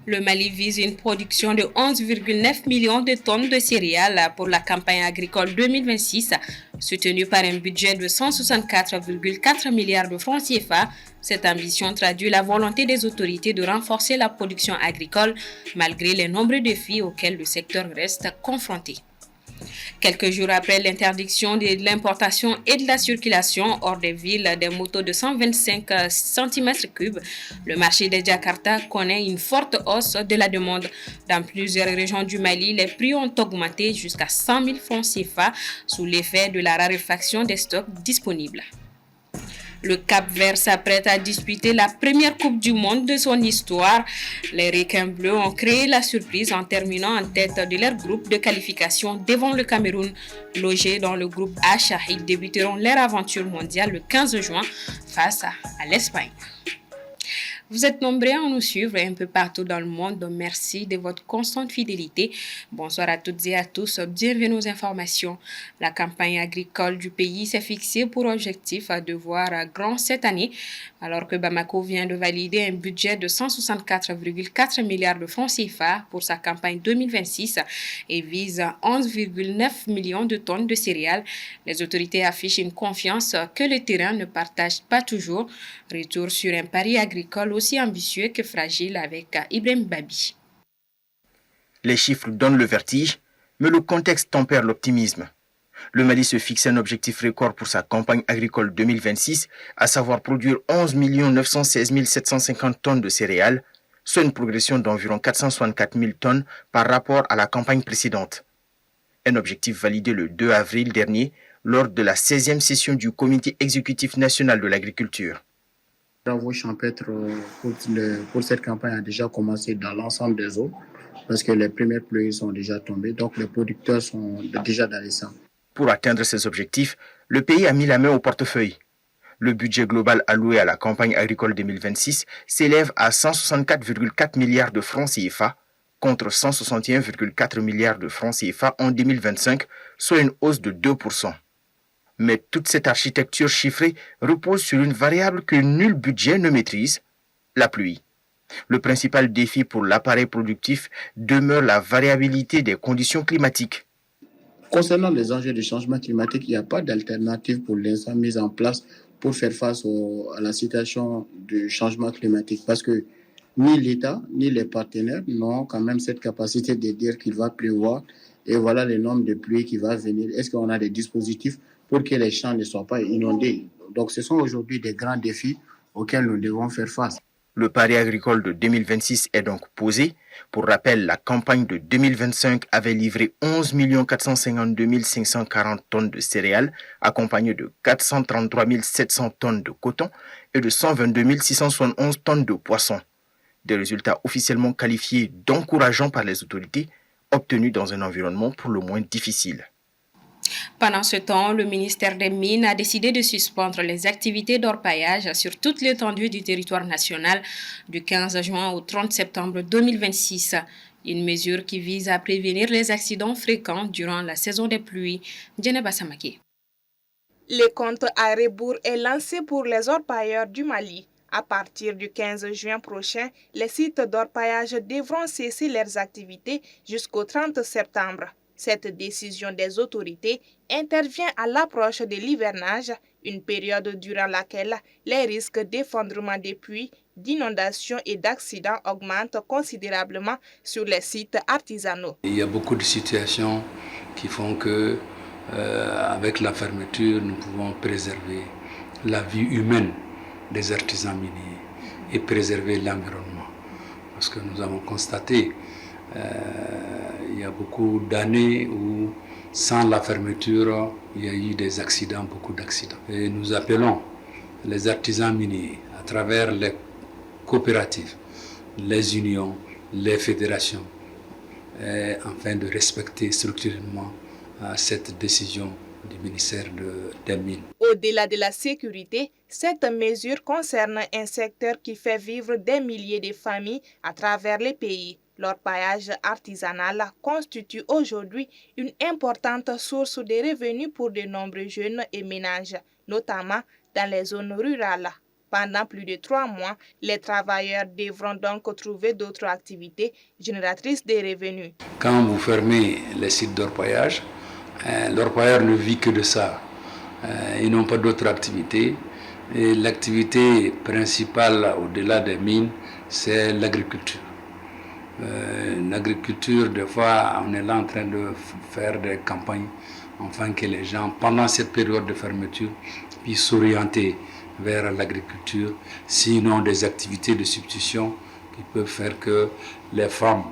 Le Mali vise une production de 11,9 millions de tonnes de céréales pour la campagne agricole 2026, soutenue par un budget de 164,4 milliards de francs CFA. Cette ambition traduit la volonté des autorités de renforcer la production agricole malgré les nombreux défis auxquels le secteur reste confronté. Quelques jours après l'interdiction de l'importation et de la circulation hors des villes des motos de 125 cm3, le marché de Jakarta connaît une forte hausse de la demande. Dans plusieurs régions du Mali, les prix ont augmenté jusqu'à 100 000 francs CFA sous l'effet de la raréfaction des stocks disponibles. Le Cap-Vert s'apprête à disputer la première Coupe du Monde de son histoire. Les Requins bleus ont créé la surprise en terminant en tête de leur groupe de qualification devant le Cameroun. Logés dans le groupe H, ils débuteront leur aventure mondiale le 15 juin face à l'Espagne. Vous êtes nombreux à nous suivre un peu partout dans le monde. Merci de votre constante fidélité. Bonsoir à toutes et à tous. Bienvenue aux informations. La campagne agricole du pays s'est fixée pour objectif de voir grand cette année, alors que Bamako vient de valider un budget de 164,4 milliards de francs CFA pour sa campagne 2026 et vise 11,9 millions de tonnes de céréales. Les autorités affichent une confiance que le terrain ne partage pas toujours. Retour sur un pari agricole aussi ambitieux que fragile avec Ibrahim Babi. Les chiffres donnent le vertige, mais le contexte tempère l'optimisme. Le Mali se fixe un objectif record pour sa campagne agricole 2026, à savoir produire 11 916 750 tonnes de céréales, soit une progression d'environ 464 000 tonnes par rapport à la campagne précédente. Un objectif validé le 2 avril dernier lors de la 16e session du Comité exécutif national de l'agriculture. Les travaux champêtres pour cette campagne ont déjà commencé dans l'ensemble des zones parce que les premières pluies sont déjà tombées, donc les producteurs sont déjà dans les champs. Pour atteindre ces objectifs, le pays a mis la main au portefeuille. Le budget global alloué à la campagne agricole 2026 s'élève à 164,4 milliards de francs CFA contre 161,4 milliards de francs CFA en 2025, soit une hausse de 2%. Mais toute cette architecture chiffrée repose sur une variable que nul budget ne maîtrise, la pluie. Le principal défi pour l'appareil productif demeure la variabilité des conditions climatiques. Concernant les enjeux du changement climatique, il n'y a pas d'alternative pour l'instant mise en place pour faire face à la situation du changement climatique parce que ni l'État ni les partenaires n'ont quand même cette capacité de dire qu'il va pleuvoir et voilà les normes de pluie qui vont venir. Est-ce qu'on a des dispositifs pour que les champs ne soient pas inondés? Donc ce sont aujourd'hui des grands défis auxquels nous devons faire face. Le pari agricole de 2026 est donc posé. Pour rappel, la campagne de 2025 avait livré 11 452 540 tonnes de céréales, accompagnées de 433 700 tonnes de coton et de 122 671 tonnes de poissons. Des résultats officiellement qualifiés d'encourageants par les autorités, obtenus dans un environnement pour le moins difficile. Pendant ce temps, le ministère des Mines a décidé de suspendre les activités d'orpaillage sur toute l'étendue du territoire national du 15 juin au 30 septembre 2026. Une mesure qui vise à prévenir les accidents fréquents durant la saison des pluies. Djeneba Samake. Le compte à rebours est lancé pour les orpailleurs du Mali. À partir du 15 juin prochain, les sites d'orpaillage devront cesser leurs activités jusqu'au 30 septembre. Cette décision des autorités intervient à l'approche de l'hivernage, une période durant laquelle les risques d'effondrement des puits, d'inondations et d'accidents augmentent considérablement sur les sites artisanaux. Il y a beaucoup de situations qui font que, avec la fermeture, nous pouvons préserver la vie humaine des artisans miniers et préserver l'environnement. Parce que nous avons constaté il y a beaucoup d'années où, sans la fermeture, il y a eu des accidents, beaucoup d'accidents. Et nous appelons les artisans miniers, à travers les coopératives, les unions, les fédérations, afin de respecter structurellement cette décision du ministère des Mines. Au-delà de la sécurité, cette mesure concerne un secteur qui fait vivre des milliers de familles à travers les pays. L'orpaillage artisanal constitue aujourd'hui une importante source de revenus pour de nombreux jeunes et ménages, notamment dans les zones rurales. Pendant plus de 3 mois, les travailleurs devront donc trouver d'autres activités génératrices de revenus. Quand vous fermez les sites d'orpaillage, l'orpailleur ne vit que de ça. Ils n'ont pas d'autres activités. Et l'activité principale au-delà des mines, c'est l'agriculture. L'agriculture, des fois, on est là en train de faire des campagnes afin que les gens, pendant cette période de fermeture, puissent s'orienter vers l'agriculture, sinon des activités de substitution qui peuvent faire que les femmes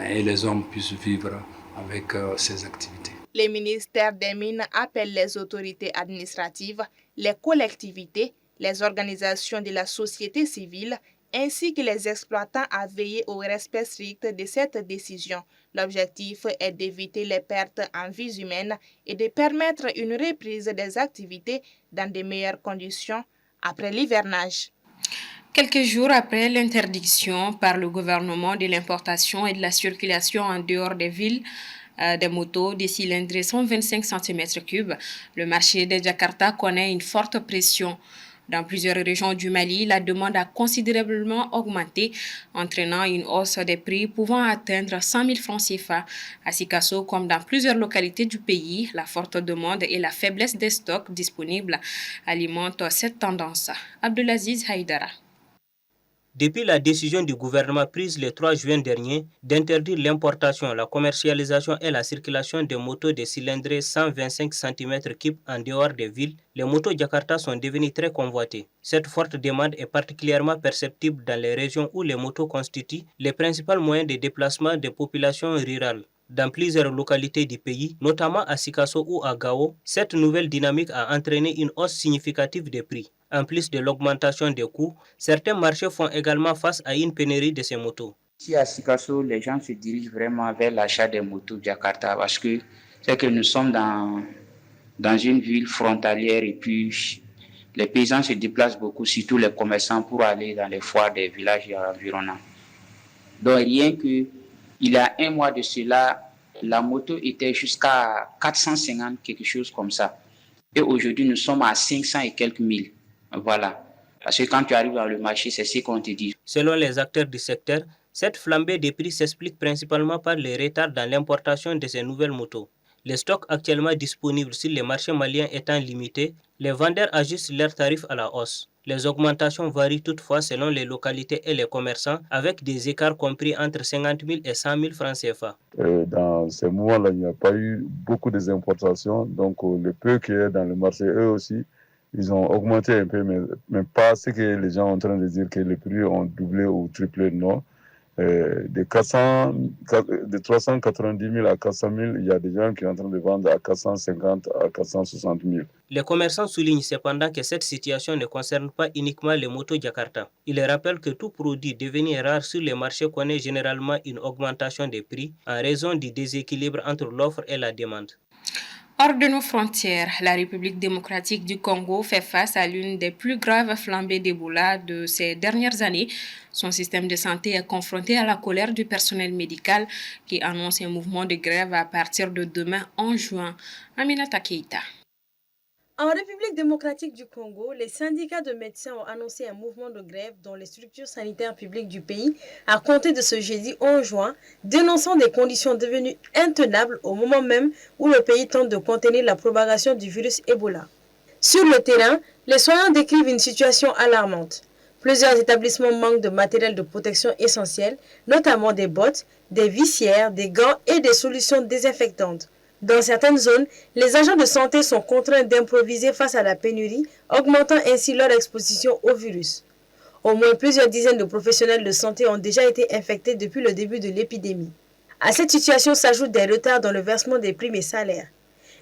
et les hommes puissent vivre avec ces activités. Les ministères des Mines appellent les autorités administratives, les collectivités, les organisations de la société civile ainsi que les exploitants à veiller au respect strict de cette décision. L'objectif est d'éviter les pertes en vies humaines et de permettre une reprise des activités dans de meilleures conditions après l'hivernage. Quelques jours après l'interdiction par le gouvernement de l'importation et de la circulation en dehors des villes, des motos, des cylindrés 125 cm3, le marché de Jakarta connaît une forte pression. Dans plusieurs régions du Mali, la demande a considérablement augmenté, entraînant une hausse des prix pouvant atteindre 100 000 francs CFA. À Sikasso, comme dans plusieurs localités du pays, la forte demande et la faiblesse des stocks disponibles alimentent cette tendance. Abdelaziz Haïdara. Depuis la décision du gouvernement prise le 3 juin dernier d'interdire l'importation, la commercialisation et la circulation des motos de cylindrée 125 cm3 en dehors des villes, les motos Jakarta sont devenues très convoitées. Cette forte demande est particulièrement perceptible dans les régions où les motos constituent les principaux moyens de déplacement des populations rurales. Dans plusieurs localités du pays, notamment à Sikasso ou à Gao, cette nouvelle dynamique a entraîné une hausse significative des prix. En plus de l'augmentation des coûts, certains marchés font également face à une pénurie de ces motos. Ici à Sikasso, les gens se dirigent vraiment vers l'achat des motos Jakarta parce que c'est que nous sommes dans une ville frontalière et puis les paysans se déplacent beaucoup, surtout les commerçants, pour aller dans les foires des villages environnants. Donc rien que il y a un mois de cela, la moto était jusqu'à 450, quelque chose comme ça. Et aujourd'hui, nous sommes à 500 et quelques mille. Voilà. Parce que quand tu arrives dans le marché, c'est ce qu'on te dit. Selon les acteurs du secteur, cette flambée des prix s'explique principalement par les retards dans l'importation de ces nouvelles motos. Les stocks actuellement disponibles sur les marchés maliens étant limités, les vendeurs ajustent leurs tarifs à la hausse. Les augmentations varient toutefois selon les localités et les commerçants, avec des écarts compris entre 50 000 et 100 000 francs CFA. Dans ces moments-là, il n'y a pas eu beaucoup d'importations, donc le peu qui est dans le marché, eux aussi, ils ont augmenté un peu, mais pas ce que les gens sont en train de dire que les prix ont doublé ou triplé, non. De 390 000 à 400 000, il y a des gens qui sont en train de vendre à 450 à 460 000. Les commerçants soulignent cependant que cette situation ne concerne pas uniquement les motos Jakarta. Ils rappellent que tout produit devenu rare sur les marchés connaît généralement une augmentation des prix en raison du déséquilibre entre l'offre et la demande. Hors de nos frontières, la République démocratique du Congo fait face à l'une des plus graves flambées d'Ebola de ces dernières années. Son système de santé est confronté à la colère du personnel médical qui annonce un mouvement de grève à partir de demain 11 juin. Aminata Keita. En République démocratique du Congo, les syndicats de médecins ont annoncé un mouvement de grève dans les structures sanitaires publiques du pays à compter de ce jeudi 11 juin, dénonçant des conditions devenues intenables au moment même où le pays tente de contenir la propagation du virus Ebola. Sur le terrain, les soignants décrivent une situation alarmante. Plusieurs établissements manquent de matériel de protection essentiel, notamment des bottes, des visières, des gants et des solutions désinfectantes. Dans certaines zones, les agents de santé sont contraints d'improviser face à la pénurie, augmentant ainsi leur exposition au virus. Au moins plusieurs dizaines de professionnels de santé ont déjà été infectés depuis le début de l'épidémie. À cette situation s'ajoutent des retards dans le versement des primes et salaires.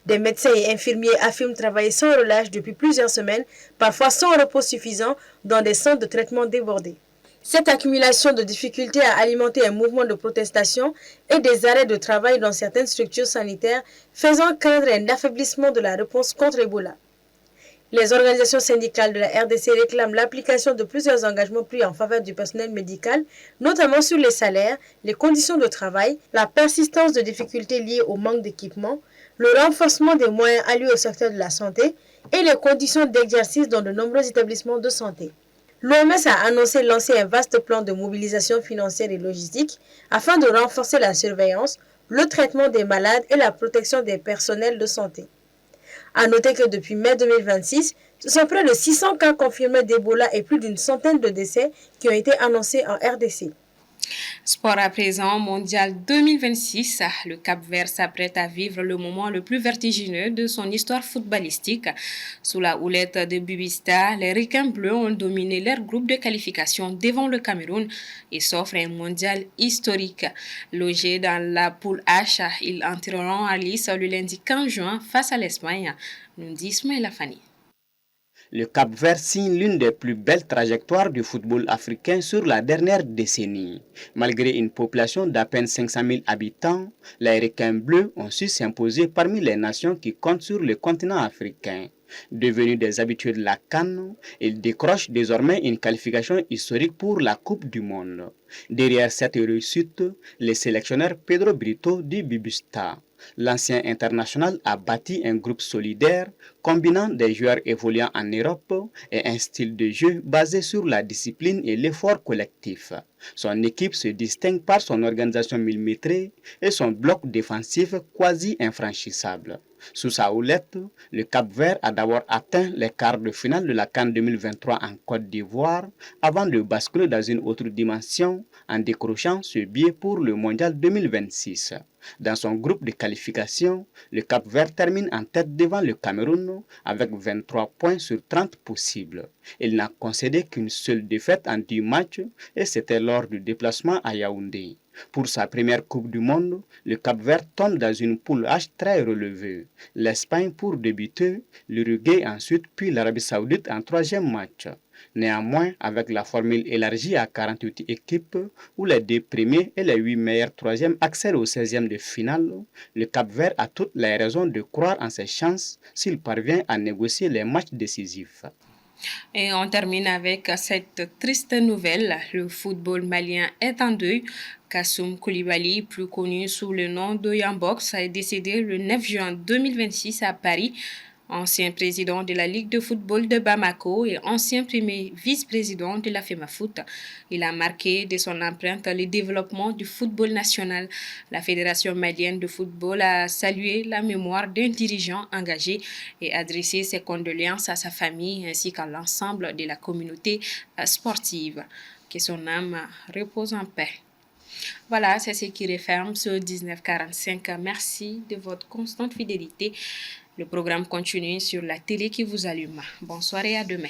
Des médecins et infirmiers affirment travailler sans relâche depuis plusieurs semaines, parfois sans repos suffisant, dans des centres de traitement débordés. Cette accumulation de difficultés a alimenté un mouvement de protestation et des arrêts de travail dans certaines structures sanitaires, faisant craindre un affaiblissement de la réponse contre Ebola. Les organisations syndicales de la RDC réclament l'application de plusieurs engagements pris en faveur du personnel médical, notamment sur les salaires, les conditions de travail, la persistance de difficultés liées au manque d'équipement, le renforcement des moyens alloués au secteur de la santé et les conditions d'exercice dans de nombreux établissements de santé. L'OMS a annoncé lancer un vaste plan de mobilisation financière et logistique afin de renforcer la surveillance, le traitement des malades et la protection des personnels de santé. A noter que depuis mai 2026, ce sont près de 600 cas confirmés d'Ebola et plus d'une centaine de décès qui ont été annoncés en RDC. Sport à présent, mondial 2026, le Cap-Vert s'apprête à vivre le moment le plus vertigineux de son histoire footballistique. Sous la houlette de Bubista, les Requins bleus ont dominé leur groupe de qualification devant le Cameroun et s'offrent un mondial historique. Logés dans la poule H, ils entreront à lice le lundi 15 juin face à l'Espagne, nous dit Ismaël Afani. Le Cap-Vert signe l'une des plus belles trajectoires du football africain sur la dernière décennie. Malgré une population d'à peine 500 000 habitants, les Requins bleus ont su s'imposer parmi les nations qui comptent sur le continent africain. Devenus des habitués de la CAN, ils décrochent désormais une qualification historique pour la Coupe du Monde. Derrière cette réussite, le sélectionneur Pedro Brito du Bubista. L'ancien international a bâti un groupe solidaire combinant des joueurs évoluant en Europe et un style de jeu basé sur la discipline et l'effort collectif. Son équipe se distingue par son organisation millimétrée et son bloc défensif quasi infranchissable. Sous sa houlette, le Cap-Vert a d'abord atteint les quarts de finale de la CAN 2023 en Côte d'Ivoire avant de basculer dans une autre dimension en décrochant ce billet pour le Mondial 2026. Dans son groupe de qualification, le Cap-Vert termine en tête devant le Cameroun avec 23 points sur 30 possibles. Il n'a concédé qu'une seule défaite en 10 matchs et c'était lors du déplacement à Yaoundé. Pour sa première Coupe du Monde, le Cap-Vert tombe dans une poule H très relevée. L'Espagne pour débuter, l'Uruguay ensuite, puis l'Arabie Saoudite en troisième match. Néanmoins, avec la formule élargie à 48 équipes, où les 2 premiers et les 8 meilleurs troisièmes accèdent au 16e de finale, le Cap-Vert a toutes les raisons de croire en ses chances s'il parvient à négocier les matchs décisifs. Et on termine avec cette triste nouvelle. Le football malien est en deuil. Kassoum Koulibaly, plus connu sous le nom de Yambox, est décédé le 9 juin 2026 à Paris. Ancien président de la Ligue de football de Bamako et ancien premier vice-président de la FEMAFOOT. Il a marqué de son empreinte le développement du football national. La Fédération malienne de football a salué la mémoire d'un dirigeant engagé et adressé ses condoléances à sa famille ainsi qu'à l'ensemble de la communauté sportive. Que son âme repose en paix. Voilà, c'est ce qui referme ce 1945. Merci de votre constante fidélité. Le programme continue sur la télé qui vous allume. Bonsoir et à demain.